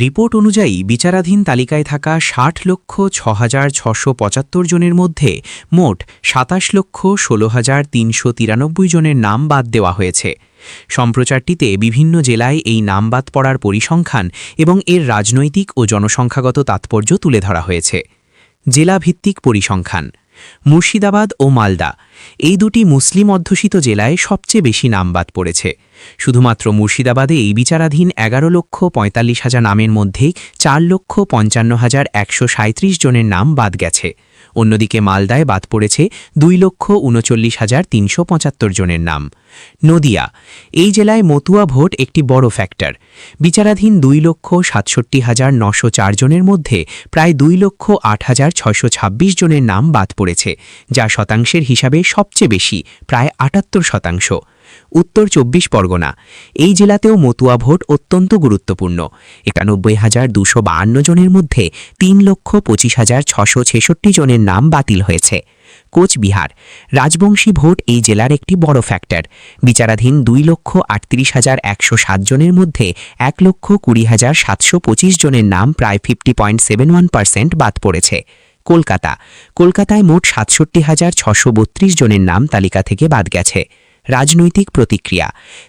Report অনুযায়ী বিচারাধীন তালিকায় থাকা ৬০,৬৬,৬৭৫ জনের মধ্যে মোট ২৭,১৬,৩৯৩ জনের নাম বাদ দেওয়া হয়েছে। সম্প্রচারটিতে বিভিন্ন জেলায় এই নাম বাদ পড়ার পরিসংখ্যান এবং এর রাজনৈতিক ও জনসংখ্যাগত তাৎপর্য তুলে ধরা হয়েছে। জেলাভিত্তিক পরিসংখ্যান। মুর্শিদাবাদ ও মালদা এই দুটি মুসলিম অধ্যুষিত জেলায় সবচেয়ে বেশি নাম বাদ পড়েছে। শুধুমাত্র মুর্শিদাবাদে এই বিচারাধীন ১১,৪৫,০০০ নামের মধ্যে ৪,৫৫,১৩৭ জনের নাম বাদ গেছে। অন্যদিকে মালদায় বাদ পড়েছে ২,৩৯,৩৭৫ জনের নাম। নদিয়া এই জেলায় মতুয়া ভোট একটি বড় ফ্যাক্টর। বিচারাধীন ২,৬৭,৯০৪ জনের মধ্যে প্রায় ২,০৮,৬২৬ জনের নাম বাদ পড়েছে, যা শতাংশের হিসাবে সবচেয়ে বেশি, প্রায় ৭৮%। উত্তর ২৪ পরগনা এই জেলাতেও মতুয়া ভোট অত্যন্ত গুরুত্বপূর্ণ। ৯১,২৫২ জনের মধ্যে ৩,২৫,৬৬৬ জনের নাম বাতিল হয়েছে। কোচবিহার রাজবংশী ভোট এই জেলার একটি বড় ফ্যাক্টর। বিচারাধীন ২,৩৮,১০৭ জনের মধ্যে ১,২০,৭২৫ জনের নাম, প্রায় 50.71% বাদ পড়েছে। কলকাতায় মোট ৬৭,৬৩২ জনের নাম তালিকা থেকে বাদ গেছে। রাজনৈতিক প্রতিক্রিয়া।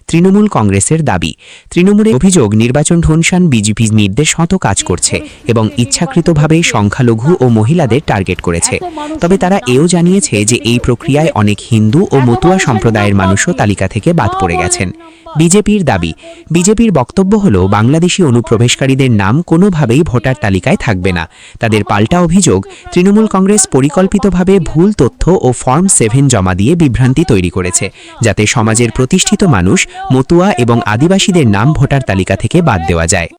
তৃণমূল কংগ্রেসের দাবি, তৃণমূলের অভিযোগ নির্বাচন ঢোনসান বিজেপি নির্দেশ মতো কাজ করছে এবং ইচ্ছাকৃতভাবে সংখ্যালঘু ও মহিলাদের টার্গেট করেছে। তবে তারা এও জানিয়েছে যে এই প্রক্রিয়ায় অনেক হিন্দু ও মতুয়া সম্প্রদায়ের মানুষও তালিকা থেকে বাদ পড়ে গেছেন। বিজেপির দাবি, বিজেপির বক্তব্য হল বাংলাদেশি অনুপ্রবেশকারীদের নাম কোনোভাবেই ভোটার তালিকায় থাকবে না। তাদের পাল্টা অভিযোগ, তৃণমূল কংগ্রেস পরিকল্পিতভাবে ভুল তথ্য ও ফর্ম 7 জমা দিয়ে বিভ্রান্তি তৈরি করেছে, যাতে সমাজের প্রতিষ্ঠিত মানুষ, মতুয়া এবং আদিবাসীদের নাম ভোটার তালিকা থেকে বাদ দেওয়া যায়।